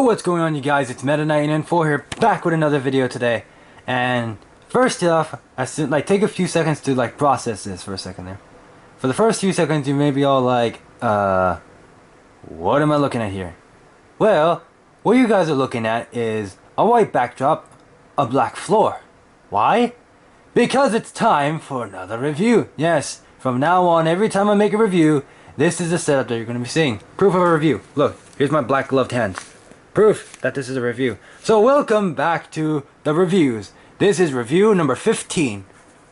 what's going on, you guys? It's Meta 994 here, back with another video today. And first off, take a few seconds to process this for a second there. For the first few seconds, you may be all like, what am I looking at here? Well, what you guys are looking at is a white backdrop, a black floor. Why? Because it's time for another review. Yes, from now on, every time I make a review, this is the setup that you're going to be seeing. Proof of a review. Look, here's my black gloved hands. Proof that this is a review. So welcome back to the reviews. This is review number 15.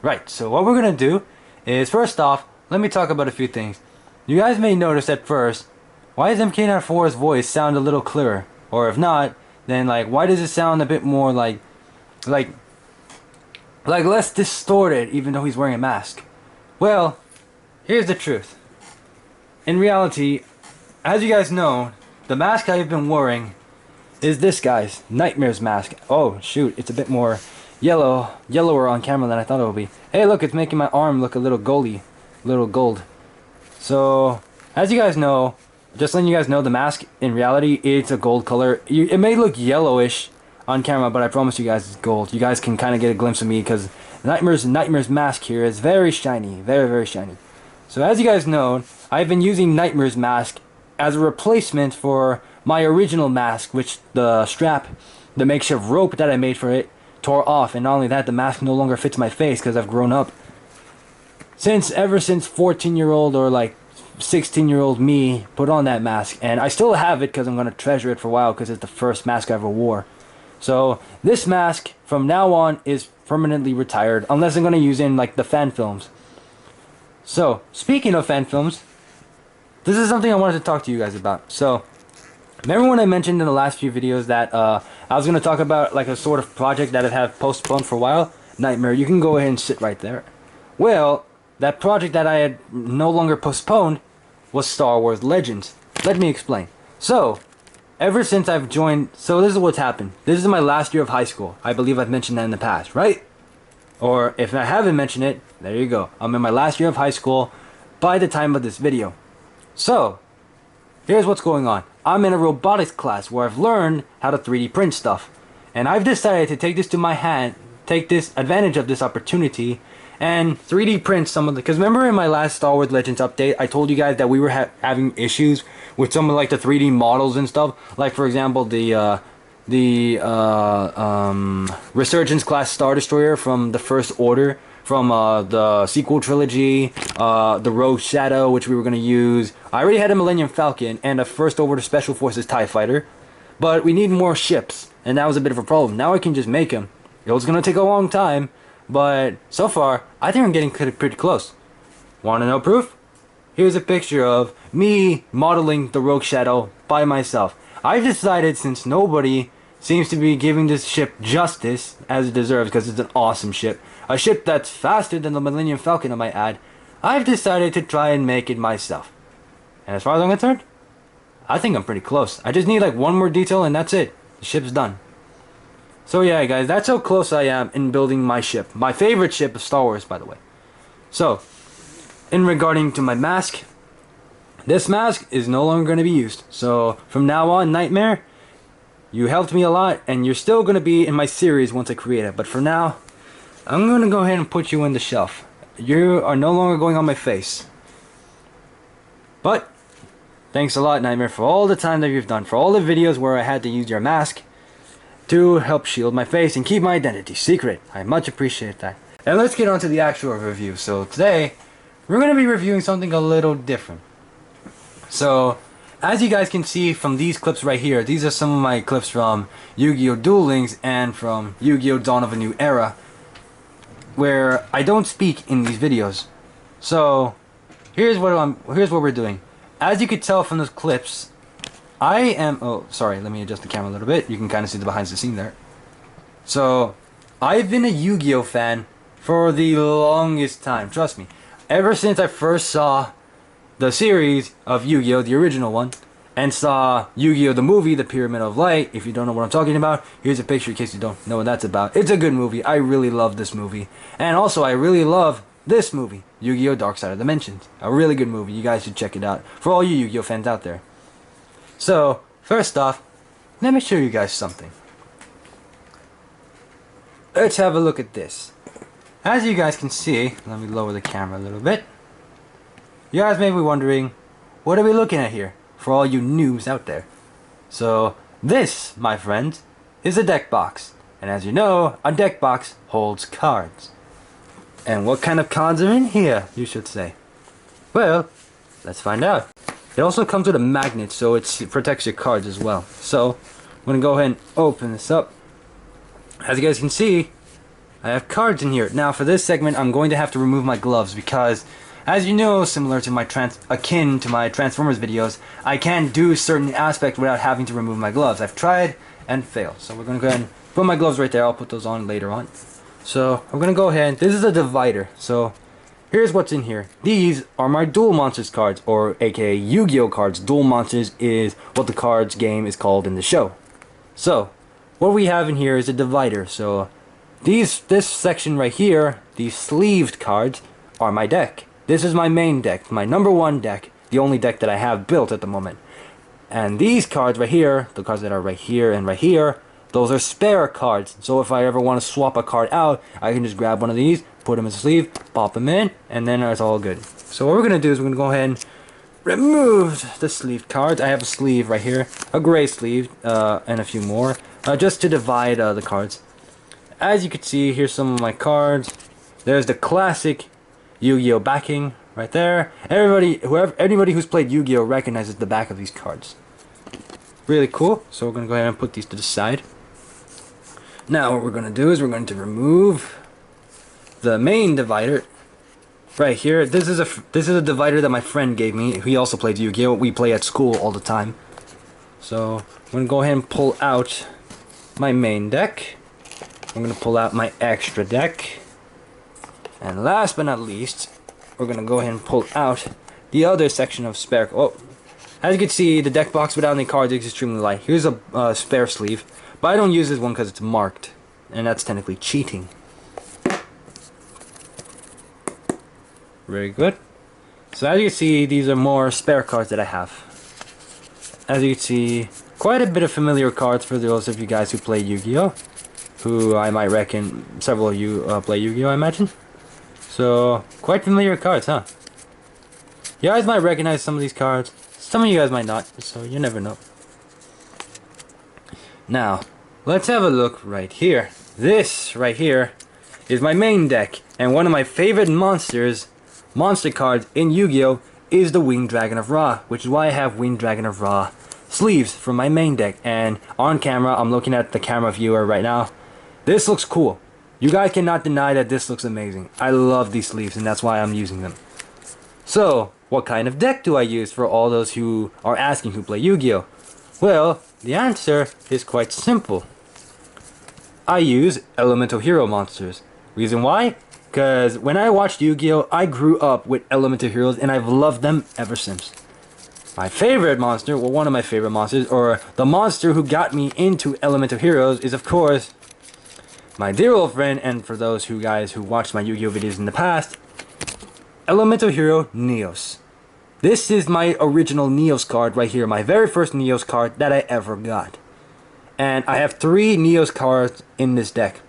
Right, so what we're going to do is, first off, let me talk about a few things. You guys may notice at first, why does MK94's voice sound a little clearer? Or if not, then why does it sound a bit more like less distorted even though he's wearing a mask? Well, here's the truth. In reality, as you guys know, the mask I've been wearing is this guy's Nightmare's mask. Oh shoot, it's a bit more yellower on camera than I thought it would be. Hey look, it's making my arm look a little gold. So, as you guys know, just letting you guys know, the mask in reality, it's a gold color. It may look yellowish on camera, but I promise you guys it's gold. You guys can kind of get a glimpse of me because Nightmare's mask here is very shiny, very shiny. So as you guys know, I've been using Nightmare's mask as a replacement for my original mask, which the strap, the makeshift rope that I made for it, tore off. And not only that, the mask no longer fits my face because I've grown up. Ever since 14-year-old or 16-year-old me put on that mask, and I still have it because I'm going to treasure it for a while because it's the first mask I ever wore. So this mask from now on is permanently retired unless I'm going to use it in the fan films. So speaking of fan films, this is something I wanted to talk to you guys about. So remember when I mentioned in the last few videos that I was going to talk about a sort of project that I have postponed for a while? Nightmare, you can go ahead and sit right there. Well, that project that I had no longer postponed was Star Wars Legends. Let me explain. So, ever since I've joined... So this is what's happened. This is my last year of high school. I believe I've mentioned that in the past, right? Or if I haven't mentioned it, there you go. I'm in my last year of high school by the time of this video. So, here's what's going on. I'm in a robotics class where I've learned how to 3D print stuff. And I've decided to take this advantage of this opportunity and 3D print some of the... Because remember in my last Star Wars Legends update, I told you guys that we were having issues with some of the 3D models and stuff. Like for example, the Resurgence class Star Destroyer from the First Order, from the sequel trilogy, the Rogue Shadow, which we were going to use. I already had a Millennium Falcon and a First Order Special Forces TIE Fighter, but we need more ships, and that was a bit of a problem. Now I can just make them. It was going to take a long time, but so far, I think I'm getting pretty close. Want to know proof? Here's a picture of me modeling the Rogue Shadow by myself. I've decided, since nobody seems to be giving this ship justice as it deserves, because it's an awesome ship, a ship that's faster than the Millennium Falcon, I might add, I've decided to try and make it myself. And as far as I'm concerned, I think I'm pretty close. I just need one more detail and that's it. The ship's done. So yeah guys, that's how close I am in building my ship. My favorite ship of Star Wars, by the way. So, in regarding to my mask, this mask is no longer going to be used. So, from now on, Nightmare, you helped me a lot, and you're still going to be in my series once I create it. But for now, I'm going to go ahead and put you in the shelf. You are no longer going on my face. But, thanks a lot, Nightmare, for all the time that you've done. For all the videos where I had to use your mask to help shield my face and keep my identity secret. I much appreciate that. And let's get on to the actual review. So today, we're going to be reviewing something a little different. So, as you guys can see from these clips right here, these are some of my clips from Yu-Gi-Oh! Duel Links and from Yu-Gi-Oh! Dawn of a New Era, where I don't speak in these videos. So, here's what we're doing. As you could tell from those clips, I am... Oh, sorry, let me adjust the camera a little bit. You can kind of see the behind the scene there. So, I've been a Yu-Gi-Oh! Fan for the longest time. Trust me. Ever since I first saw the series of Yu-Gi-Oh! The original one, and saw Yu-Gi-Oh! The movie, The Pyramid of Light. If you don't know what I'm talking about, here's a picture in case you don't know what that's about. It's a good movie. I really love this movie. And also, I really love this movie, Yu-Gi-Oh! Dark Side of Dimensions. A really good movie. You guys should check it out. For all you Yu-Gi-Oh! fans out there. So, first off, let me show you guys something. Let's have a look at this. As you guys can see, let me lower the camera a little bit. You guys may be wondering, what are we looking at here? For all you noobs out there. So, this, my friends, is a deck box. And as you know, a deck box holds cards. And what kind of cards are in here, you should say? Well, let's find out. It also comes with a magnet, so it protects your cards as well. So, I'm going to go ahead and open this up. As you guys can see, I have cards in here. Now, for this segment, I'm going to have to remove my gloves because, as you know, similar to my akin to my Transformers videos, I can't do certain aspects without having to remove my gloves. I've tried and failed. So we're going to go ahead and put my gloves right there. I'll put those on later on. So I'm going to go ahead. This is a divider. So here's what's in here. These are my Duel Monsters cards, or aka Yu-Gi-Oh cards. Duel Monsters is what the cards game is called in the show. So what we have in here is a divider. So this section right here, these sleeved cards, are my deck. This is my main deck, my #1 deck, the only deck that I have built at the moment. And these cards right here, the cards that are right here and right here, those are spare cards. So if I ever want to swap a card out, I can just grab one of these, put them in the sleeve, pop them in, and then it's all good. So what we're going to do is we're going to go ahead and remove the sleeved cards. I have a sleeve right here, a gray sleeve, and a few more, just to divide the cards. As you can see, here's some of my cards. There's the classic Yu-Gi-Oh backing right there. Anybody who's played Yu-Gi-Oh recognizes the back of these cards. Really cool. So we're going to go ahead and put these to the side. Now what we're going to do is we're going to remove the main divider right here. This is a divider that my friend gave me. He also plays Yu-Gi-Oh. We play at school all the time. So I'm going to go ahead and pull out my main deck. I'm going to pull out my extra deck. And last but not least, we're going to go ahead and pull out the other section of spare. Oh, as you can see, the deck box without any cards is extremely light. Here's a spare sleeve, but I don't use this one because it's marked, and that's technically cheating. Very good. So as you can see, these are more spare cards that I have. As you can see, quite a bit of familiar cards for those of you guys who play Yu-Gi-Oh! Who I might reckon several of you play Yu-Gi-Oh! I imagine. So, quite familiar cards, huh? You guys might recognize some of these cards. Some of you guys might not, so you never know. Now, let's have a look right here. This right here is my main deck, and one of my favorite monster cards in Yu-Gi-Oh! Is the Winged Dragon of Ra, which is why I have Winged Dragon of Ra sleeves for my main deck. And on camera, I'm looking at the camera viewer right now. This looks cool. You guys cannot deny that this looks amazing. I love these sleeves, and that's why I'm using them. So, what kind of deck do I use for all those who are asking who play Yu-Gi-Oh? Well, the answer is quite simple. I use Elemental Hero monsters. Reason why? Because when I watched Yu-Gi-Oh, I grew up with Elemental Heroes, and I've loved them ever since. My favorite monster, well, one of my favorite monsters, or the monster who got me into Elemental Heroes, is of course my dear old friend, and for those who watched my Yu-Gi-Oh videos in the past, Elemental Hero Neos. This is my original Neos card right here, my very first Neos card that I ever got. And I have 3 Neos cards in this deck.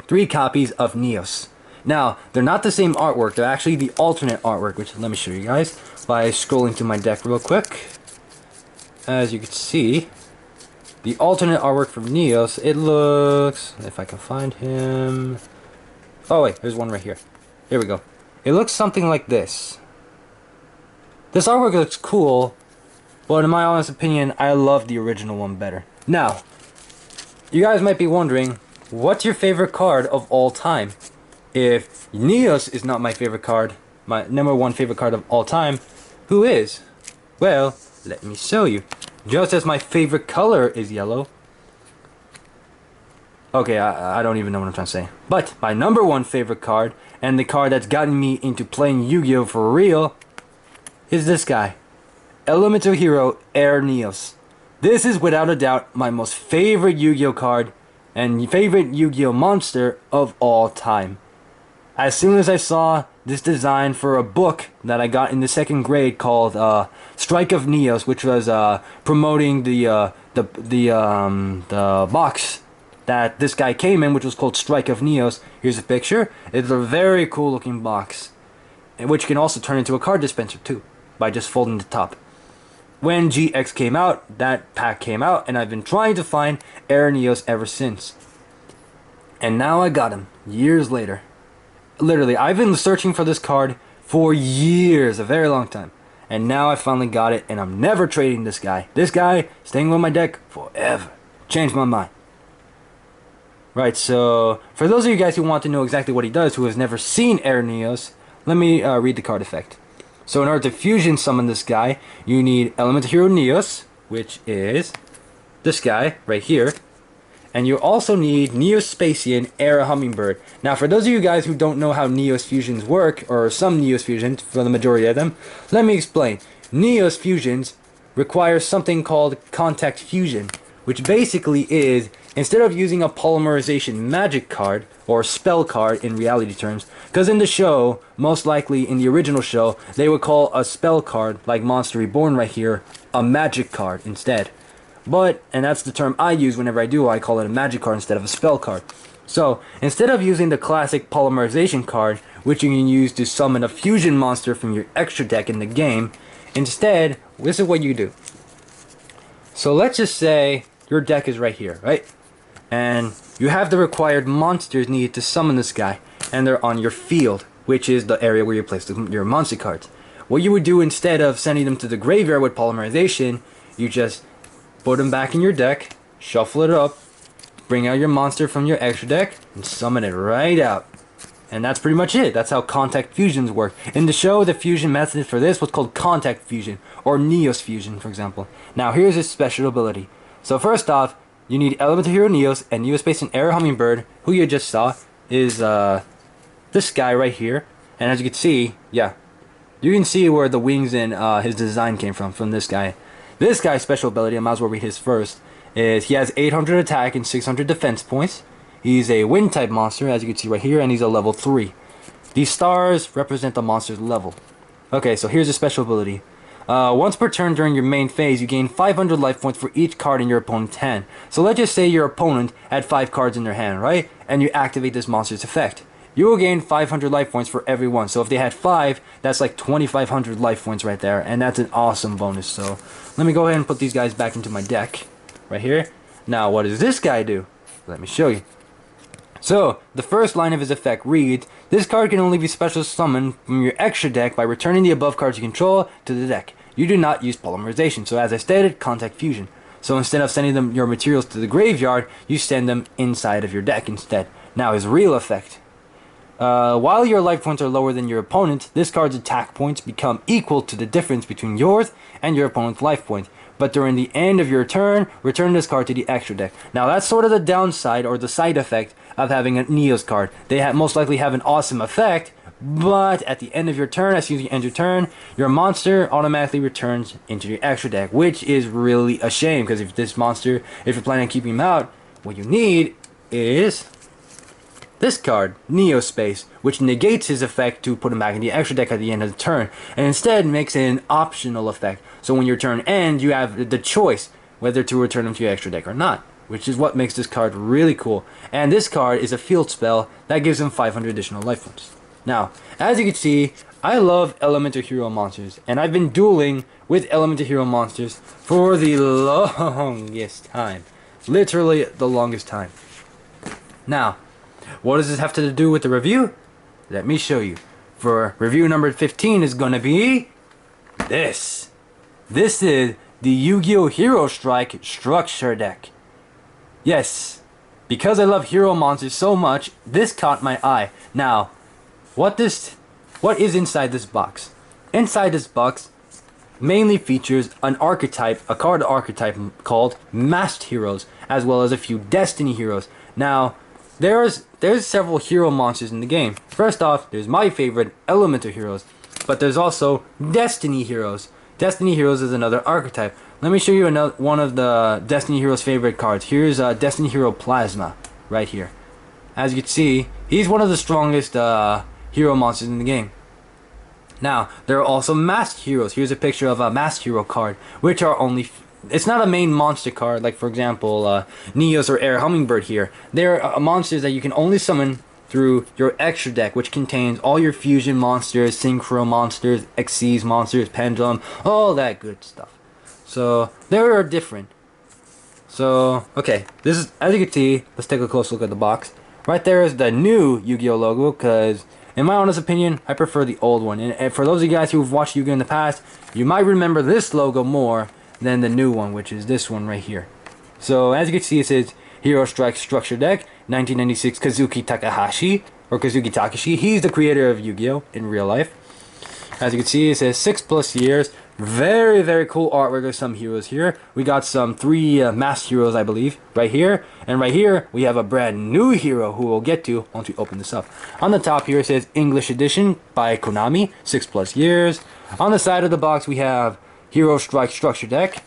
3 copies of Neos. Now, they're not the same artwork, they're actually the alternate artwork, which let me show you guys by scrolling to my deck real quick. As you can see, the alternate artwork from Neos, it looks, if I can find him. Oh wait, there's one right here. Here we go. It looks something like this. This artwork looks cool, but in my honest opinion, I love the original one better. Now, you guys might be wondering, what's your favorite card of all time? If Neos is not my favorite card, my #1 favorite card of all time, who is? Well, let me show you. Just as my favorite color is yellow. Okay, I don't even know what I'm trying to say. But my #1 favorite card, and the card that's gotten me into playing Yu-Gi-Oh! For real, is this guy. Elemental Hero Air Neos. This is without a doubt my most favorite Yu-Gi-Oh! Card, and favorite Yu-Gi-Oh! Monster of all time. As soon as I saw this design for a book that I got in the 2nd grade called Strike of Neos, which was promoting the box that this guy came in, which was called Strike of Neos. Here's a picture. It's a very cool looking box, which can also turn into a card dispenser too by just folding the top. When GX came out, that pack came out, and I've been trying to find IRL Neos ever since. And now I got him, years later. Literally, I've been searching for this card for years, a very long time. And now I finally got it, and I'm never trading this guy. This guy, staying with my deck forever. Changed my mind. Right, so, for those of you guys who want to know exactly what he does, who has never seen IRL Neos, let me read the card effect. So in order to fusion summon this guy, you need Elemental Hero Neos, which is this guy right here. And you also need Neospacian Era Hummingbird. Now for those of you guys who don't know how Neos fusions work, or some Neos fusions, for the majority of them, let me explain. Neos fusions require something called contact fusion, which basically is, instead of using a polymerization magic card, or spell card in reality terms, because in the show, most likely in the original show, they would call a spell card, like Monster Reborn right here, a magic card instead. But, and that's the term I use whenever I call it a magic card instead of a spell card. So, instead of using the classic polymerization card, which you can use to summon a fusion monster from your extra deck in the game, instead, this is what you do. So let's just say your deck is right here, right? And you have the required monsters needed to summon this guy, and they're on your field, which is the area where you place your monster cards. What you would do instead of sending them to the graveyard with polymerization, you just put them back in your deck, shuffle it up, bring out your monster from your extra deck, and summon it right out. And that's pretty much it. That's how contact fusions work. In the show, the fusion method for this was called contact fusion, or Neos fusion, for example. Now here's his special ability. So first off, you need Elemental Hero Neos and Neospacian Era Hummingbird, who you just saw, is this guy right here. And as you can see, yeah, you can see where the wings and his design came from this guy. This guy's special ability, I might as well read his first, is he has 800 attack and 600 defense points. He's a wind type monster, as you can see right here, and he's a level 3. These stars represent the monster's level. Okay, so here's his special ability. Once per turn during your main phase, you gain 500 life points for each card in your opponent's hand. So let's just say your opponent had 5 cards in their hand, right? And you activate this monster's effect. You will gain 500 life points for every one. So if they had 5, that's like 2,500 life points right there. And that's an awesome bonus. So let me go ahead and put these guys back into my deck. Right here. Now what does this guy do? Let me show you. So, the first line of his effect reads, this card can only be special summoned from your extra deck by returning the above cards you control to the deck. You do not use polymerization, so as I stated, contact fusion. So instead of sending them your materials to the graveyard, you send them inside of your deck instead. Now his real effect. While your life points are lower than your opponent's, this card's attack points become equal to the difference between yours and your opponent's life points. But during the end of your turn, return this card to the extra deck. Now that's sort of the downside or the side effect of having a Neos card. They most likely have an awesome effect, but at the end of your turn, as soon as you end your turn, your monster automatically returns into your extra deck, which is really a shame, because if this monster, if you're planning on keeping him out, what you need is this card, Neospace, which negates his effect to put him back in the extra deck at the end of the turn, and instead makes it an optional effect. So when your turn ends, you have the choice whether to return him to your extra deck or not, which is what makes this card really cool. And this card is a field spell that gives him 500 additional life points. Now, as you can see, I love Elemental Hero monsters, and I've been dueling with Elemental Hero monsters for the longest time. Literally the longest time. Now, what does this have to do with the review? Let me show you. For review number 15 is going to be this. This is the Yu-Gi-Oh! Hero Strike Structure Deck. Yes, because I love hero monsters so much, this caught my eye. Now, what is inside this box? Inside this box mainly features an archetype, a card archetype called Masked Heroes, as well as a few Destiny Heroes. Now, there's several hero monsters in the game. First off, there's my favorite, Elemental Heroes, but there's also Destiny Heroes. Destiny Heroes is another archetype. Let me show you one of the Destiny Heroes' favorite cards. Here's Destiny Hero Plasma, right here. As you can see, he's one of the strongest hero monsters in the game. Now, there are also masked heroes. Here's a picture of a masked hero card, which are only... It's not a main monster card, like for example, Neos or Air Hummingbird here. They're monsters that you can only summon through your extra deck, which contains all your fusion monsters, synchro monsters, Xyz monsters, pendulum, all that good stuff. So, they are different. So, okay, this is, as you can see, let's take a close look at the box. Right there is the new Yu-Gi-Oh logo, because in my honest opinion, I prefer the old one. And for those of you guys who've watched Yu-Gi-Oh in the past, you might remember this logo more than the new one, which is this one right here. So, as you can see, it says Hero Strike Structure Deck, 1996 Kazuki Takahashi, or Kazuki Takashi. He's the creator of Yu-Gi-Oh in real life. As you can see, it says 6+ years. Very, very cool artwork of some heroes here. We got some 3 masked heroes, I believe, right here. And right here, we have a brand new hero who we'll get to once we open this up. On the top here, it says English Edition by Konami, 6+ years. On the side of the box, we have Hero Strike Structure Deck.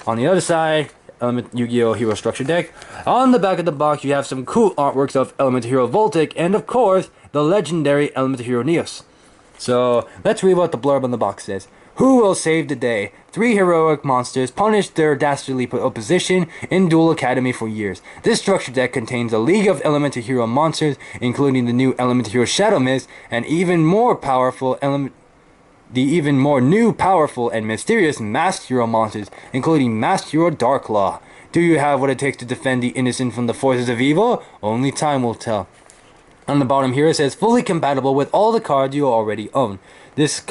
On the other side, Element Yu-Gi-Oh! Hero Structure Deck. On the back of the box, you have some cool artworks of Element Hero Voltic, and of course, the legendary Element Hero Neos. So, let's read what the blurb on the box says. Who will save the day? 3 heroic monsters punished their dastardly opposition in Duel Academy for years. This structure deck contains a league of Elemental Hero monsters, including the new Elemental Hero Shadow Mist, and even more powerful new, powerful, and mysterious Masked Hero monsters, including Masked Hero Darklaw. Do you have what it takes to defend the innocent from the forces of evil? Only time will tell. On the bottom here it says fully compatible with all the cards you already own. This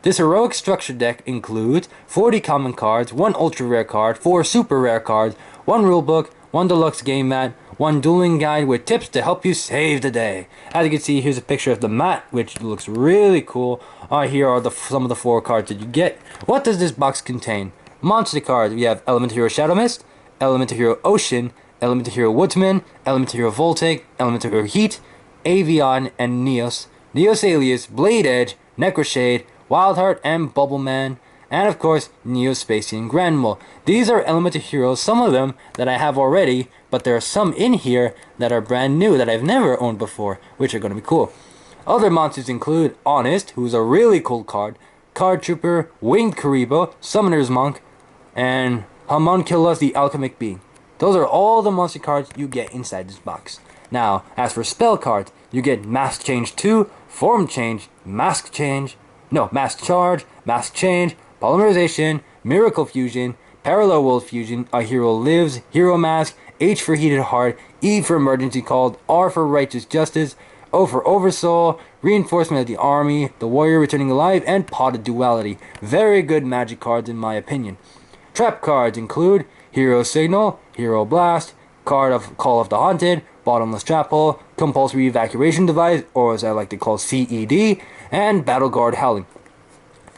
heroic structure deck includes 40 common cards, 1 ultra rare card, 4 super rare cards, 1 rulebook, 1 deluxe game mat, 1 dueling guide with tips to help you save the day. As you can see, here's a picture of the mat, which looks really cool. Here are some of the 4 cards that you get. What does this box contain? Monster cards. We have Elemental Hero Shadow Mist, Elemental Hero Ocean, Elemental Hero Woodsman, Elemental Hero Voltic, Elemental Hero Heat, Avion and Neos, Neos Alias, Blade Edge, Necroshade, Wildheart, and Bubbleman, and of course, Neospacian Granmole. These are Elemental Heroes, some of them that I have already, but there are some in here that are brand new that I've never owned before, which are going to be cool. Other monsters include Honest, who's a really cool card, Card Trooper, Winged Karibo, Summoner's Monk, and Homunculus the Alchemic Being. Those are all the monster cards you get inside this box. Now, as for spell cards, you get Mask Change 2, Form Change, Mask Charge, Mask Change, Polymerization, Miracle Fusion, Parallel World Fusion, A Hero Lives, Hero Mask, H for Heated Heart, E for Emergency Called, R for Righteous Justice, O for Oversoul, Reinforcement of the Army, The Warrior Returning Alive, and Potted Duality. Very good magic cards in my opinion. Trap cards include Hero Signal, Hero Blast, Card of Call of the Haunted, Bottomless Trap Hole, Compulsory Evacuation Device, or as I like to call CED, and Battle Guard Howling.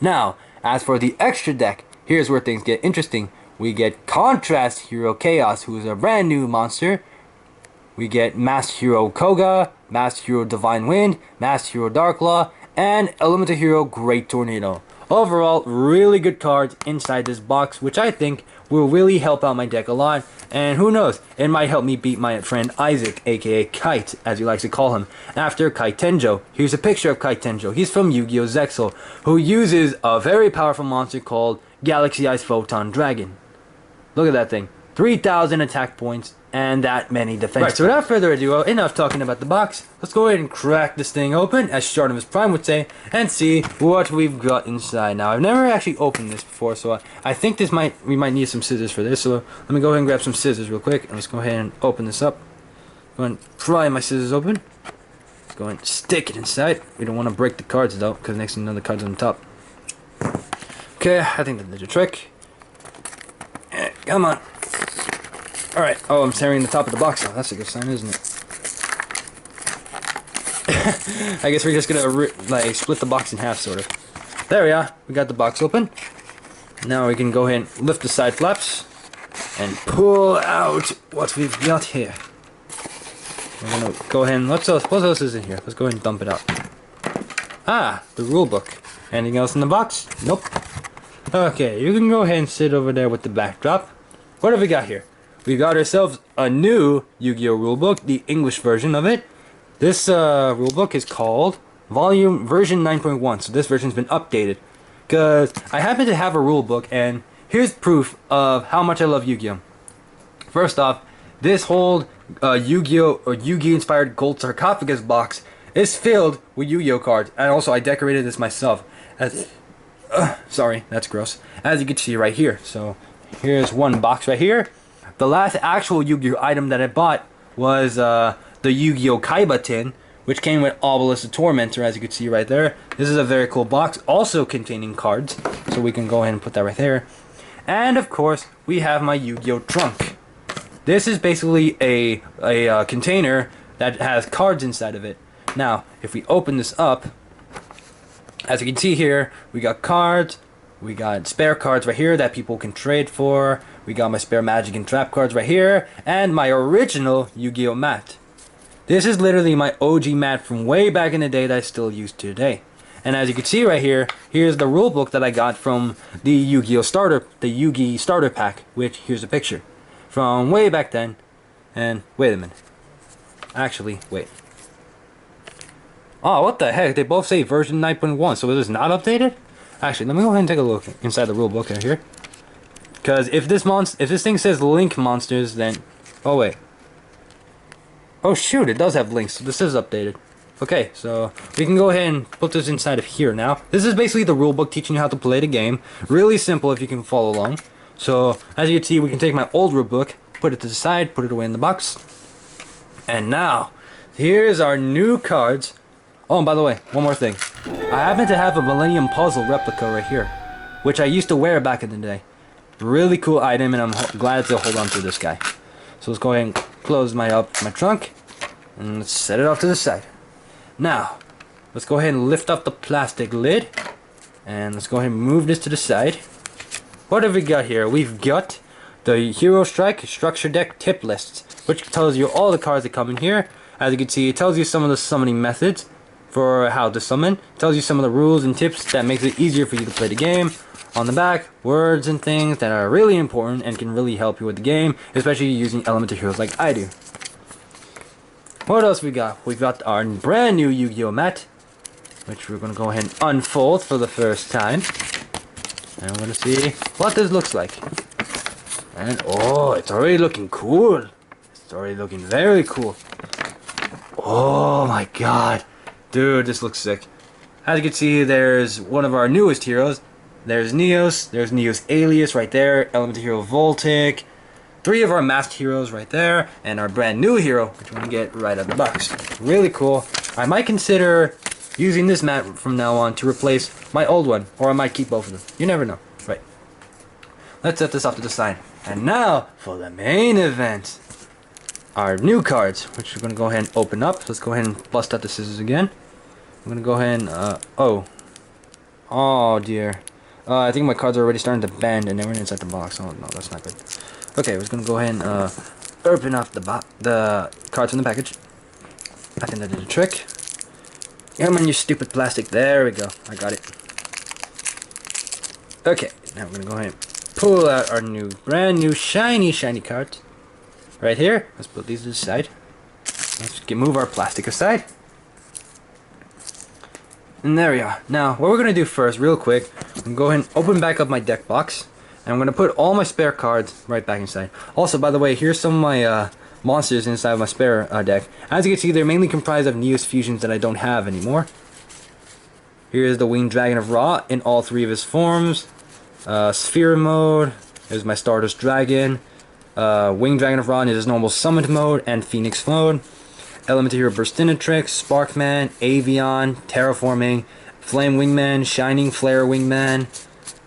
Now, as for the extra deck, here's where things get interesting. We get Contrast Hero Chaos, who is a brand new monster. We get Masked Hero Koga, Masked Hero Divine Wind, Masked Hero Darklaw, and Elemental Hero Great Tornado. Overall, really good cards inside this box, which I think will really help out my deck a lot. And who knows, it might help me beat my friend Isaac, aka Kite, as he likes to call him, after Kite Tenjo. Here's a picture of Kite Tenjo. He's from Yu-Gi-Oh! Zexal, who uses a very powerful monster called Galaxy Ice Photon Dragon. Look at that thing. 3,000 attack points and that many defense. Right, so without further ado, enough talking about the box. Let's go ahead and crack this thing open, as Shartimus Prime would say, and see what we've got inside. Now, I've never actually opened this before, so I think we might need some scissors for this. So let me go ahead and grab some scissors real quick, and let's go ahead and open this up. Go ahead and pry my scissors open. Let's go ahead and stick it inside. We don't want to break the cards though, because next thing you know, the cards on the top. Okay, I think that did a trick. Come on. Alright, oh, I'm tearing the top of the box off. That's a good sign, isn't it? I guess we're just gonna split the box in half, sort of. There we are. We got the box open. Now we can go ahead and lift the side flaps and pull out what we've got here. We're gonna go ahead and what else is in here? Let's go ahead and dump it out. Ah, the rule book. Anything else in the box? Nope. Okay, you can go ahead and sit over there with the backdrop. What have we got here? We got ourselves a new Yu-Gi-Oh! Rulebook, the English version of it. This rulebook is called volume version 9.1. So this version's been updated. Because I happen to have a rule book, and here's proof of how much I love Yu-Gi-Oh! First off, this whole Yu-Gi-Oh! Or Yu-Gi inspired gold sarcophagus box is filled with Yu-Gi-Oh! Cards. And also, I decorated this myself. Sorry, that's gross. As you can see right here. So, here's one box right here. The last actual Yu-Gi-Oh! Item that I bought was the Yu-Gi-Oh! Kaiba tin, which came with Obelisk the Tormentor, as you can see right there. This is a very cool box, also containing cards. So we can go ahead and put that right there. And of course, we have my Yu-Gi-Oh! Trunk. This is basically a container that has cards inside of it. Now, if we open this up, as you can see here, we got cards, we got spare cards right here that people can trade for, we got my spare magic and trap cards right here, and my original Yu-Gi-Oh! Mat. This is literally my OG mat from way back in the day that I still use today. And as you can see right here, here's the rule book that I got from the Yu-Gi-Oh! Starter pack, which, here's a picture. From way back then, and wait a minute. Actually, wait. Oh, what the heck? They both say version 9.1, so is this not updated? Actually, let me go ahead and take a look inside the rule book right here. Because if this thing says Link Monsters, then... Oh, wait. Oh, shoot, it does have links, so this is updated. Okay, so we can go ahead and put this inside of here now. This is basically the rule book teaching you how to play the game. Really simple if you can follow along. So, as you can see, we can take my old rule book, put it to the side, put it away in the box. And now, here's our new cards. Oh, and by the way, one more thing. I happen to have a Millennium Puzzle replica right here, which I used to wear back in the day. Really cool item, and I'm glad to hold on to this guy. So let's go ahead and close my trunk, and let's set it off to the side. Now, let's go ahead and lift up the plastic lid, and let's go ahead and move this to the side. What have we got here? We've got the Hero Strike Structure Deck Tip Lists, which tells you all the cards that come in here. As you can see, it tells you some of the summoning methods for how to summon. It tells you some of the rules and tips that makes it easier for you to play the game. On the back, words and things that are really important and can really help you with the game, especially using elemental heroes like I do. What else we got? We've got our brand new Yu-Gi-Oh! Mat, which we're going to go ahead and unfold for the first time. And we're going to see what this looks like. And oh, it's already looking cool. It's already looking very cool. Oh my god. Dude, this looks sick. As you can see, there's one of our newest heroes. There's Neos. There's Neos Alias right there. Elemental Hero Voltic. 3 of our masked heroes right there. And our brand new hero, which we're going to get right out of the box. Really cool. I might consider using this mat from now on to replace my old one. Or I might keep both of them. You never know. Right. Let's set this off to the side. And now, for the main event. Our new cards, which we're going to go ahead and open up. Let's go ahead and bust out the scissors again. I'm going to go ahead and, oh dear. I think my cards are already starting to bend and they were inside the box. Oh no, that's not good. Okay, we're going to go ahead and open up the cards from the package. I think that did a trick. Come on, you stupid plastic. There we go. I got it. Okay, now we're going to go ahead and pull out our brand new shiny cards. Right here. Let's put these to the side. Let's move our plastic aside. And there we are. Now, what we're going to do first, real quick, I'm going to go ahead and open back up my deck box. And I'm going to put all my spare cards right back inside. Also, by the way, here's some of my monsters inside of my spare deck. As you can see, they're mainly comprised of Neos fusions that I don't have anymore. Here's the Winged Dragon of Ra in all 3 of his forms. Sphere mode. Here's my Stardust Dragon. Winged Dragon of Ra in his normal summoned mode and Phoenix mode. Elemental Hero Burstinatrix, Sparkman, Avion, Terraforming, Flame Wingman, Shining Flare Wingman,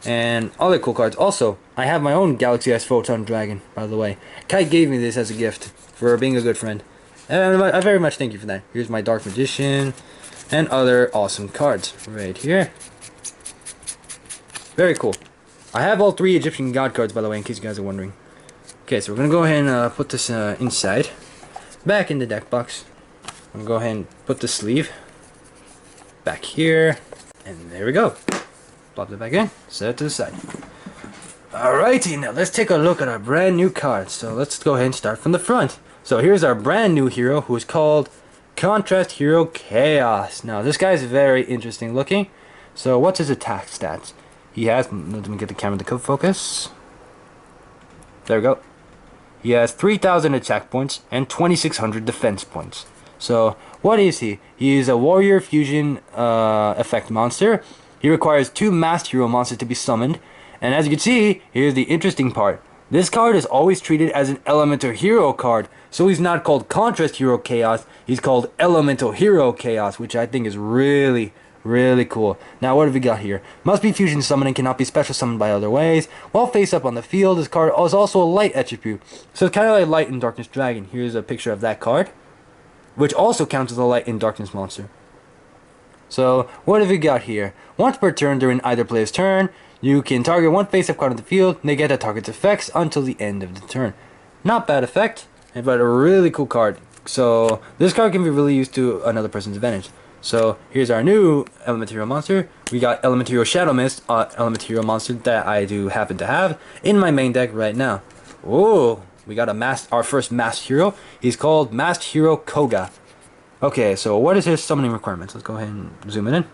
and other cool cards. Also, I have my own Galaxy Ice Photon Dragon, by the way. Kite gave me this as a gift for being a good friend. And I very much thank you for that. Here's my Dark Magician and other awesome cards right here. Very cool. I have all 3 Egyptian God cards, by the way, in case you guys are wondering. Okay, so we're going to go ahead and put this inside. Back in the deck box. I'm going to go ahead and put the sleeve back here. And there we go. Plop it back in. Set it to the side. Alrighty, now let's take a look at our brand new cards. So let's go ahead and start from the front. So here's our brand new hero who is called Contrast Hero Chaos. Now, this guy's very interesting looking. So, what's his attack stats? He has... Let me get the camera to focus. There we go. He has 3,000 attack points and 2,600 defense points. So, what is he? He is a warrior fusion effect monster. He requires 2 masked hero monsters to be summoned. And as you can see, here's the interesting part. This card is always treated as an Elemental Hero card. So he's not called Contrast Hero Chaos. He's called Elemental Hero Chaos, which I think is really, really cool. Now, what have we got here? Must be fusion summoned and cannot be special summoned by other ways. While face up on the field, this card is also a light attribute. So it's kind of like Light and Darkness Dragon. Here's a picture of that card, which also counts as a Light and Darkness monster. So, what have we got here? Once per turn during either player's turn, you can target one face-up card on the field, negate that target's effects until the end of the turn. Not bad effect, but a really cool card. So, this card can be really used to another person's advantage. So, here's our new Elemental Hero monster. We got Elemental Hero Shadow Mist, Elemental Hero monster that I do happen to have in my main deck right now. Oh, we got our first masked hero. He's called Masked Hero Koga. Okay, so what is his summoning requirements? Let's go ahead and zoom it in.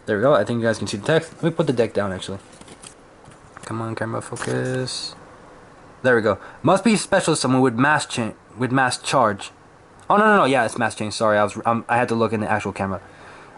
There we go. I think you guys can see the text. Let me put the deck down, actually. Come on, camera, focus. There we go. Must be special summon with mass charge. Oh no, yeah, it's mass change. Sorry, I had to look in the actual camera.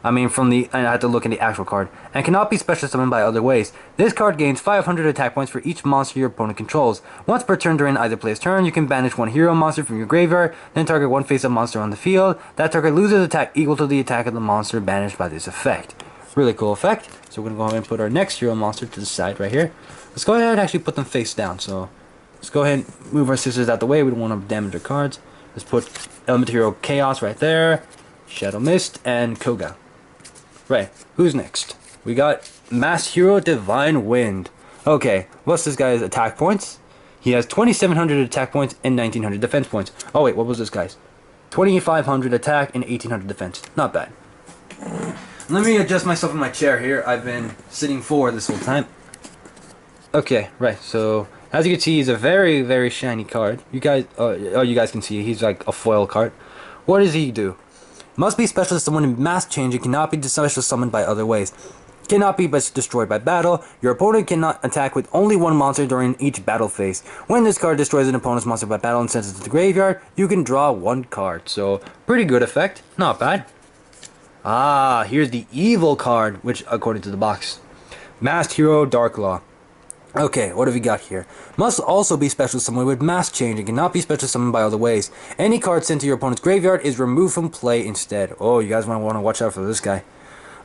I had to look in the actual card. And cannot be special summoned by other ways. This card gains 500 attack points for each monster your opponent controls. Once per turn during either player's turn, you can banish one hero monster from your graveyard, then target one face-up monster on the field. That target loses attack equal to the attack of the monster banished by this effect. Really cool effect. So we're going to go ahead and put our next hero monster to the side right here. Let's go ahead and actually put them face down. So let's go ahead and move our scissors out the way. We don't want to damage our cards. Let's put Elemental Hero Chaos right there, Shadow Mist, and Koga. Right, who's next? We got Masked Hero Divine Wind. Okay, what's this guy's attack points? He has 2,700 attack points and 1,900 defense points. Oh wait, what was this guy's? 2,500 attack and 1,800 defense. Not bad. Let me adjust myself in my chair here. I've been sitting forward this whole time. Okay, right, so as you can see, he's a very, very shiny card. You guys can see he's like a foil card. What does he do? Must be special summoned in mass change and cannot be special summoned by other ways. Cannot be destroyed by battle. Your opponent cannot attack with only one monster during each battle phase. When this card destroys an opponent's monster by battle and sends it to the graveyard, you can draw one card. So, pretty good effect. Not bad. Ah, here's the evil card, which according to the box. Masked Hero Darklaw. Okay, what have we got here? Must also be special summoned with mass change and cannot be special summoned by other ways. Any card sent to your opponent's graveyard is removed from play instead. Oh, you guys want to watch out for this guy.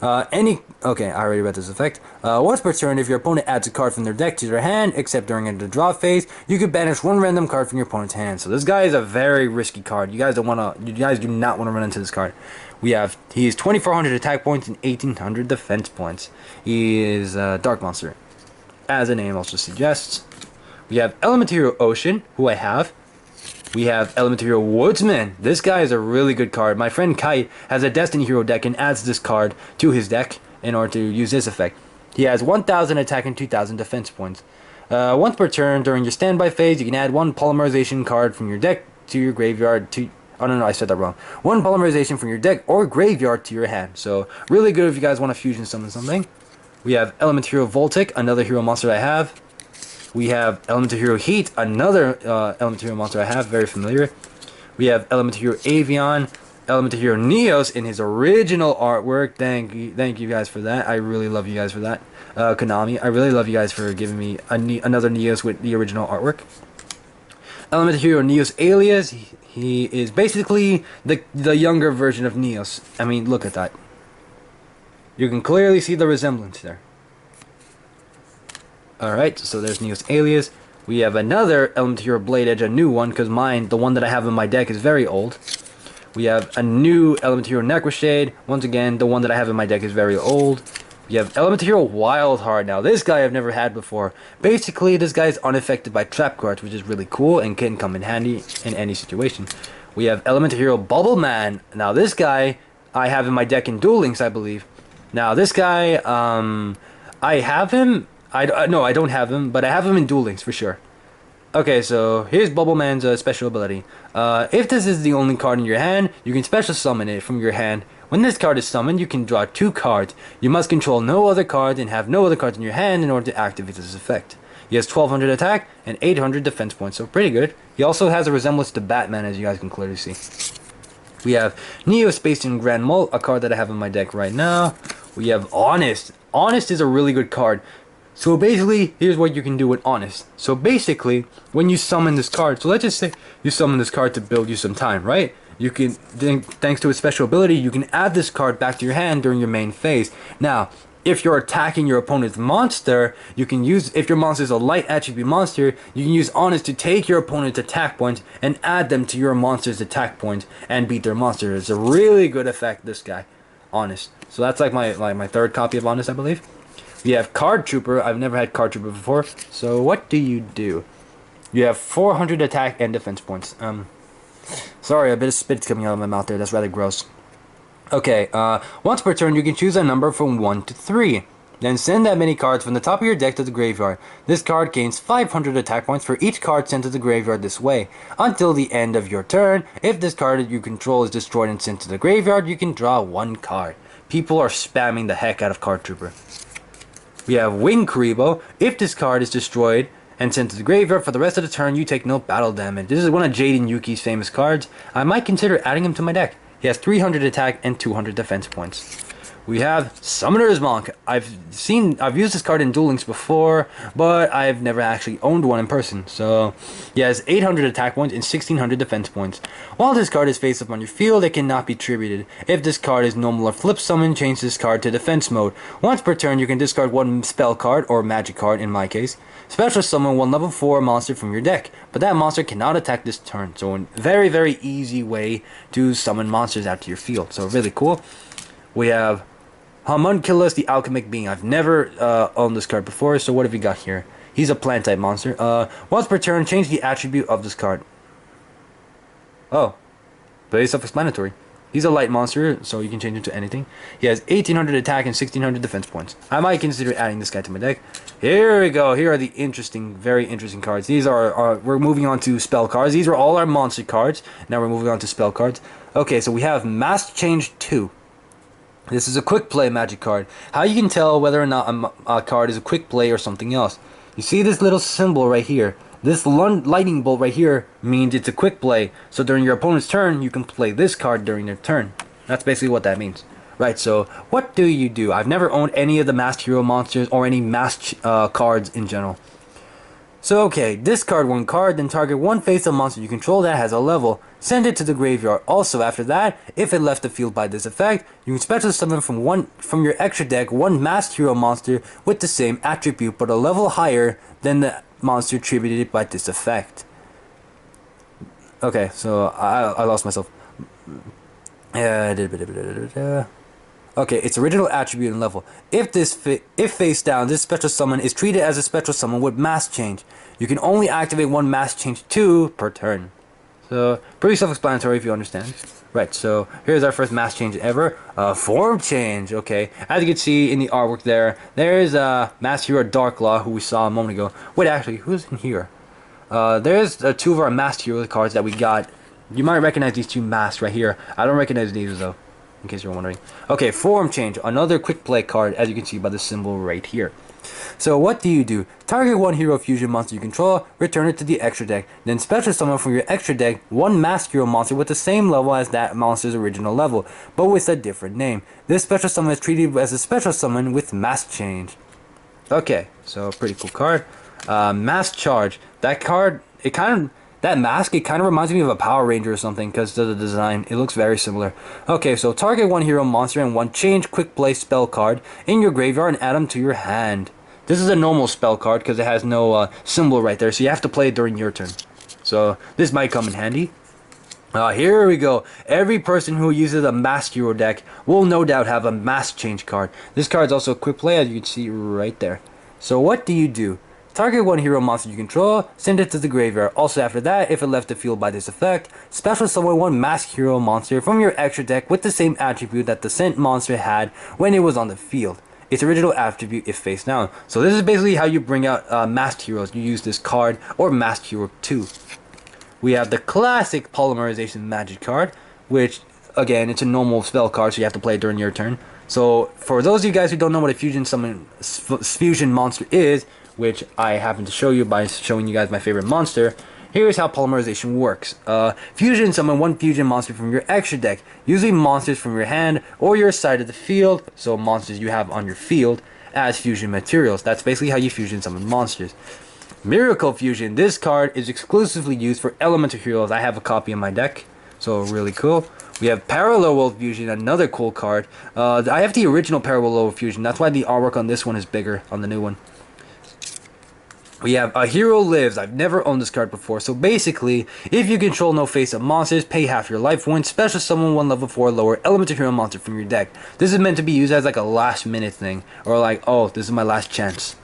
Okay, I already read this effect. Once per turn, if your opponent adds a card from their deck to their hand, except during the draw phase, you can banish one random card from your opponent's hand. So this guy is a very risky card. You guys do not want to run into this card. He is 2,400 attack points and 1,800 defense points. He is a dark monster, as the name also suggests. We have Elemental Hero Ocean, who I have. We have Elemental Hero Woodsman. This guy is a really good card. My friend Kite has a Destiny Hero deck and adds this card to his deck in order to use this effect. He has 1,000 attack and 2,000 defense points. Once per turn during your standby phase, you can add one polymerization card from your deck to your graveyard oh no, I said that wrong. One polymerization from your deck or graveyard to your hand. So, really good if you guys want to fusion summon something. We have Elemental Hero Voltic, another hero monster I have. We have Elemental Hero Heat, another Elemental Hero monster I have, very familiar. We have Elemental Hero Avion, Elemental Hero Neos in his original artwork. Thank you guys for that. I really love you guys for that. Konami, I really love you guys for giving me another Neos with the original artwork. Elemental Hero Neos Alias, he is basically the younger version of Neos. I mean, look at that. You can clearly see the resemblance there. Alright, so there's Neos Alias. We have another Elemental Hero Blade Edge, a new one, because the one that I have in my deck is very old. We have a new Elemental Hero Necroshade. Once again, the one that I have in my deck is very old. We have Elemental Hero Wildheart. Now, this guy I've never had before. Basically, this guy is unaffected by trap cards, which is really cool and can come in handy in any situation. We have Elemental Hero Bubble Man. Now, this guy I have in my deck in Duel Links, I believe. Now, this guy, I have him. No, I don't have him, but I have him in Duel Links for sure. Okay, so here's Bubble Man's special ability. If this is the only card in your hand, you can special summon it from your hand. When this card is summoned, you can draw 2 cards. You must control no other cards and have no other cards in your hand in order to activate this effect. He has 1200 attack and 800 defense points, so pretty good. He also has a resemblance to Batman, as you guys can clearly see. We have Neo Spacian Grand Mole, a card that I have in my deck right now. We have Honest. Honest is a really good card. So basically, here's what you can do with Honest. So basically, when you summon this card, so let's just say you summon this card to build you some time, right? You can, thanks to its special ability, you can add this card back to your hand during your main phase. Now, if you're attacking your opponent's monster, you can use, if your monster is a light attribute monster, you can use Honest to take your opponent's attack points and add them to your monster's attack points and beat their monster. It's a really good effect, this guy, Honest. So that's like my third copy of Honest, I believe. We have Card Trooper. I've never had Card Trooper before. So what do? You have 400 attack and defense points. Sorry, a bit of spit's coming out of my mouth there. That's rather gross. Okay, once per turn, you can choose a number from 1 to 3. Then send that many cards from the top of your deck to the graveyard. This card gains 500 attack points for each card sent to the graveyard this way. Until the end of your turn, if this card you control is destroyed and sent to the graveyard, you can draw 1 card. People are spamming the heck out of Card Trooper. We have Wing Kuribo. If this card is destroyed and sent to the graveyard for the rest of the turn, you take no battle damage. This is one of Jaden Yuki's famous cards. I might consider adding him to my deck. He has 300 attack and 200 defense points. We have Summoner's Monk. I've used this card in Duel Links before, but I've never actually owned one in person. So, he has 800 attack points and 1600 defense points. While this card is face up on your field, it cannot be tributed. If this card is normal or flip summon, change this card to defense mode. Once per turn, you can discard 1 spell card, or magic card in my case. Special summon 1 level 4 monster from your deck, but that monster cannot attack this turn. So, a very, very easy way to summon monsters out to your field. So, really cool. We have Homunculus, the Alchemic Being. I've never owned this card before, so what have we got here? He's a plant type monster. Once per turn, change the attribute of this card. Oh, very self-explanatory. He's a light monster, so you can change it to anything. He has 1800 attack and 1600 defense points. I might consider adding this guy to my deck. Here we go. Here are the interesting, very interesting cards. These are we're moving on to spell cards. These are all our monster cards. Now we're moving on to spell cards. Okay, so we have Mass Change 2. This is a quick play magic card. How you can tell whether or not a card is a quick play or something else. You see this little symbol right here. This lightning bolt right here means it's a quick play. So during your opponent's turn, you can play this card during their turn. That's basically what that means. Right, so what do? I've never owned any of the masked hero monsters or any masked cards in general. So okay, discard 1 card, then target 1 face-up monster you control that has a level. Send it to the graveyard. Also, after that, if it left the field by this effect, you can special summon from your extra deck 1 masked hero monster with the same attribute, but a level higher than the monster attributed by this effect. Okay, so I lost myself. Okay, its original attribute and level. If face down, this special summon is treated as a special summon with mass change. You can only activate 1 mass change 2 per turn. So, pretty self-explanatory if you understand. Right, so here's our first mass change ever. Form change, okay. As you can see in the artwork there's Mass Hero Darklaw, who we saw a moment ago. Wait, actually, who's in here? There's 2 of our Masked Hero cards that we got. You might recognize these 2 masks right here. I don't recognize these though, in case you're wondering. Okay, Form Change, another quick play card, as you can see by the symbol right here. So what do? Target 1 hero fusion monster you control, return it to the extra deck, then special summon from your extra deck 1 masked hero monster with the same level as that monster's original level, but with a different name. This special summon is treated as a special summon with mask change. Okay, so pretty cool card. Mask Charge. That card, that mask, it kind of reminds me of a Power Ranger or something because of the design. It looks very similar. Okay, so target 1 hero monster and 1 change quick play spell card in your graveyard and add them to your hand. This is a normal spell card because it has no symbol right there, so you have to play it during your turn. So this might come in handy. Here we go. Every person who uses a Masked Hero deck will no doubt have a Mask Change card. This card is also a quick play, as you can see right there. So what do? Target 1 hero monster you control, send it to the graveyard. Also after that, if it left the field by this effect, special summon 1 masked hero monster from your extra deck with the same attribute that the sent monster had when it was on the field. its original attribute if face down. So this is basically how you bring out masked heroes. You use this card, or Masked Hero 2. We have the classic Polymerization Magic card, which, again, it's a normal spell card, so you have to play it during your turn. So, for those of you guys who don't know what a fusion monster is, which I happen to show you by showing you guys my favorite monster, here's how Polymerization works. Fusion summon one fusion monster from your extra deck, usually monsters from your hand or your side of the field, so monsters you have on your field, as fusion materials. That's basically how you fusion summon monsters. Miracle Fusion. This card is exclusively used for elemental heroes. I have a copy in my deck, so really cool. We have Parallel World Fusion, another cool card. I have the original Parallel World Fusion. That's why the artwork on this one is bigger, on the new one. We have A Hero Lives. I've never owned this card before. So basically, if you control no face-up monsters, pay half your life points, special summon one level 4 lower elemental hero monster from your deck. This is meant to be used as like a last minute thing, or like, oh, this is my last chance.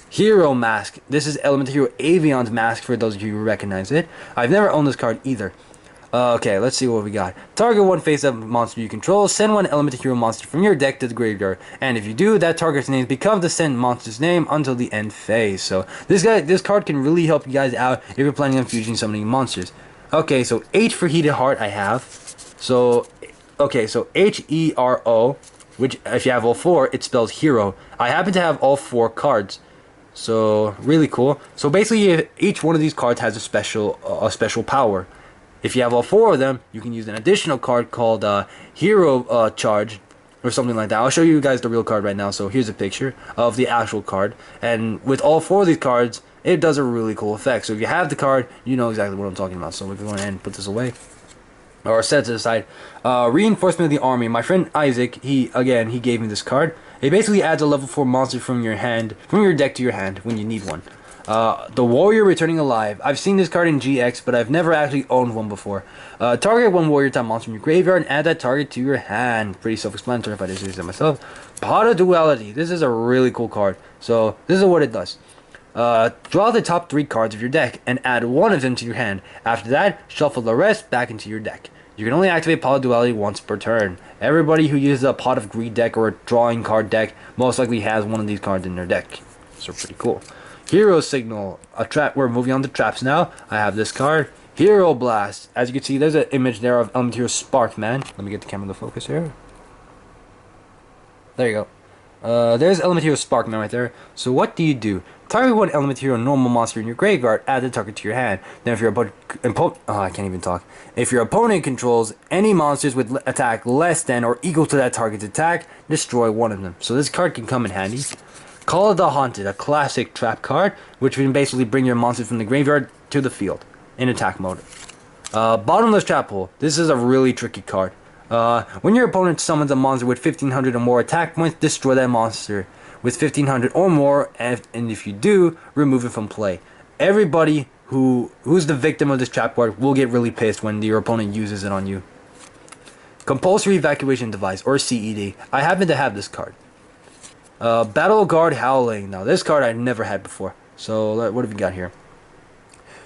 Hero Mask. This is Elemental Hero Avion's mask for those of you who recognize it. I've never owned this card either. Okay, let's see what we got. Target one face-up monster you control. Send one Elemental Hero monster from your deck to the graveyard. And if you do, that target's name becomes the sent monster's name until the end phase. So this card can really help you guys out if you're planning on fusion summoning monsters. Okay, so H for Heated Heart I have. So, okay, so H-E-R-O, which if you have all four, it spells hero. I happen to have all four cards. So really cool. So basically, each one of these cards has a special power. If you have all four of them, you can use an additional card called Hero Charge, or something like that. I'll show you guys the real card right now. So here's a picture of the actual card, and with all four of these cards, it does a really cool effect. So if you have the card, you know exactly what I'm talking about. So we're going to go ahead and put this away, or set it aside. Reinforcement of the Army. My friend Isaac, he gave me this card. It basically adds a level 4 monster from your deck to your hand when you need one. The Warrior Returning Alive. I've seen this card in GX, but I've never actually owned one before. Target one warrior type monster from your graveyard and add that target to your hand. Pretty self-explanatory if I didn't say so myself. Pot of Duality. This is a really cool card. So this is what it does. Draw the top 3 cards of your deck and add one of them to your hand. After that, shuffle the rest back into your deck. You can only activate Pot of Duality once per turn. Everybody who uses a Pot of Greed deck or a drawing card deck most likely has one of these cards in their deck. So pretty cool. Hero Signal. A trap. We're moving on to traps now. I have this card. Hero Blast. As you can see, there's an image there of Elemental Hero Sparkman. Let me get the camera to focus here. There you go. There's Elemental Hero Sparkman right there. So what do you do? Target one Elemental Hero normal monster in your graveyard, add the target to your hand. Then if your I can't even talk. If your opponent controls any monsters with attack less than or equal to that target's attack, destroy one of them. So this card can come in handy. Call of the Haunted, a classic trap card, which can basically bring your monsters from the graveyard to the field in attack mode. Bottomless Trap Hole. This is a really tricky card. When your opponent summons a monster with 1500 or more attack points, destroy that monster with 1500 or more, and if you do, remove it from play. Everybody who's the victim of this trap card will get really pissed when your opponent uses it on you. Compulsory Evacuation Device, or CED. I happen to have this card. Battle Guard Howling. Now this card I've never had before. So what have we got here?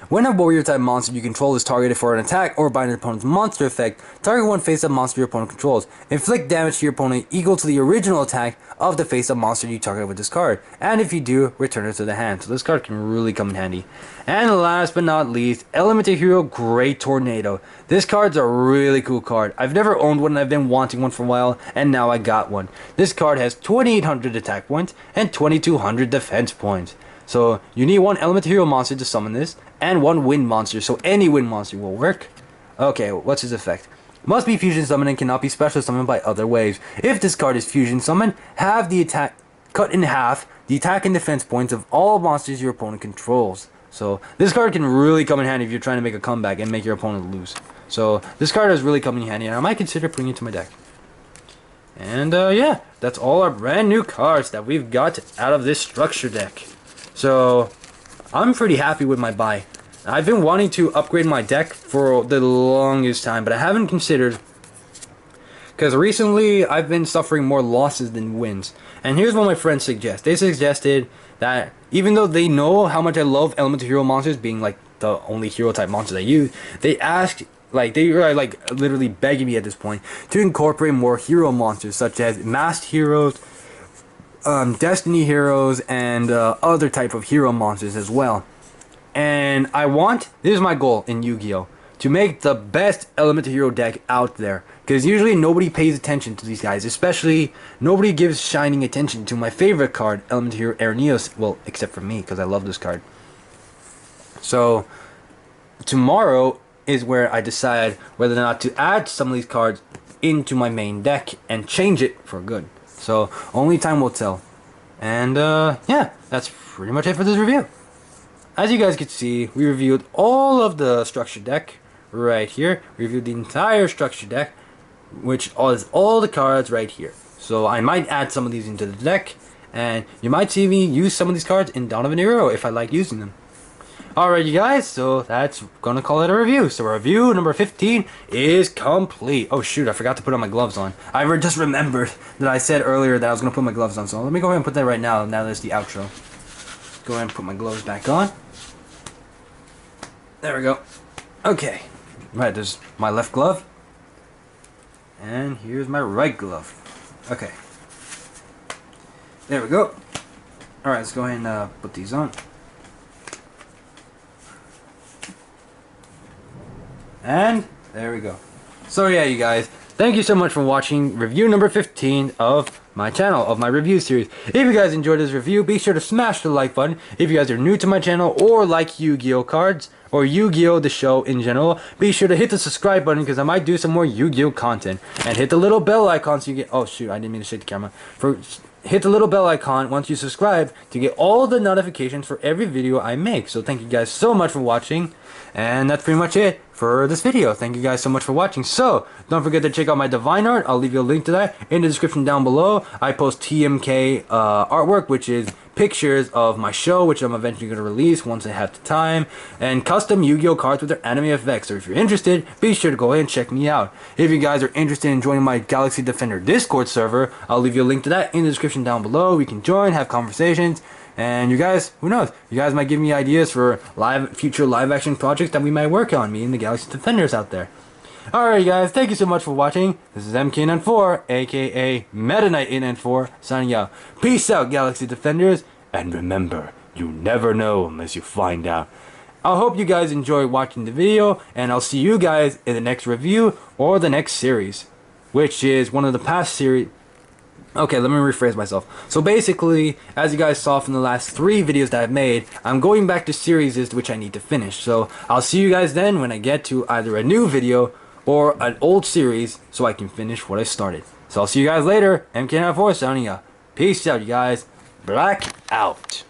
When a warrior type monster you control is targeted for an attack or by an opponent's monster effect, target one face-up monster your opponent controls. Inflict damage to your opponent equal to the original attack of the face-up monster you target with this card. And if you do, return it to the hand. So this card can really come in handy. And last but not least, Elemental Hero Great Tornado. This card's a really cool card. I've never owned one and I've been wanting one for a while, and now I got one. This card has 2800 attack points and 2200 defense points. So you need one Elemental Hero monster to summon this, and one wind monster, so any wind monster will work. Okay, what's his effect? Must be fusion summoned and cannot be special summoned by other waves. If this card is fusion summoned, have the attack cut in half the attack and defense points of all monsters your opponent controls. So this card can really come in handy if you're trying to make a comeback and make your opponent lose. So this card has really come in handy, and I might consider putting it to my deck. And yeah, that's all our brand new cards that we've got out of this structure deck. So I'm pretty happy with my buy. I've been wanting to upgrade my deck for the longest time, but I haven't considered, because recently I've been suffering more losses than wins. And here's what my friends suggest. They suggested that even though they know how much I love Elemental Hero monsters being like the only hero type monsters I use, they asked, like they are like literally begging me at this point to incorporate more hero monsters such as masked heroes, Destiny heroes and other type of hero monsters as well. And this is my goal in Yu-Gi-Oh! To make the best Elemental Hero deck out there. Because usually nobody pays attention to these guys. Especially, nobody gives shining attention to my favorite card, Elemental Hero Ernios. Well, except for me, because I love this card. So, tomorrow is where I decide whether or not to add some of these cards into my main deck and change it for good. So, only time will tell. And, yeah, that's pretty much it for this review. As you guys can see, we reviewed all of the structure deck right here. We reviewed the entire structure deck, which is all the cards right here. So I might add some of these into the deck, and you might see me use some of these cards in Dawn of an Hero if I like using them. Alright, you guys, so that's gonna call it a review. So review number 15 is complete. Oh shoot, I forgot to put on my gloves on. I just remembered that I said earlier that I was gonna put my gloves on, so let me go ahead and put that right now that it's the outro. Go ahead and put my gloves back on. There we go. Okay. Right, there's my left glove. And here's my right glove. Okay. There we go. Alright, let's go ahead and put these on. And there we go. So yeah, you guys, thank you so much for watching review number 15 of my channel, of my review series. If you guys enjoyed this review, be sure to smash the like button. If you guys are new to my channel or like Yu-Gi-Oh cards, or Yu-Gi-Oh the show in general, be sure to hit the subscribe button because I might do some more Yu-Gi-Oh content. And hit the little bell icon so you get... Oh shoot, I didn't mean to shake the camera. Hit the little bell icon once you subscribe to get all the notifications for every video I make. So thank you guys so much for watching. And that's pretty much it for this video. Thank you guys so much for watching. So, don't forget to check out my Divine Art. I'll leave you a link to that in the description down below. I post TMK artwork, which is pictures of my show, which I'm eventually going to release once I have the time, and custom Yu-Gi-Oh cards with their anime effects. So if you're interested, be sure to go ahead and check me out. If you guys are interested in joining my Galaxy Defender Discord server, I'll leave you a link to that in the description down below. We can join, have conversations, and you guys, who knows, you guys might give me ideas for future live action projects that we might work on, me and the Galaxy Defenders out there. Alright guys, thank you so much for watching. This is MKN4, aka Meta Knight NN4, signing out. Peace out, Galaxy Defenders, and remember, you never know unless you find out. I hope you guys enjoy watching the video, and I'll see you guys in the next review or the next series, which is one of the past series. Okay, let me rephrase myself. So basically, as you guys saw from the last 3 videos that I've made, I'm going back to series which I need to finish. So I'll see you guys then when I get to either a new video or an old series so I can finish what I started. So I'll see you guys later. MKN4 signing out. Peace out, you guys. Black out.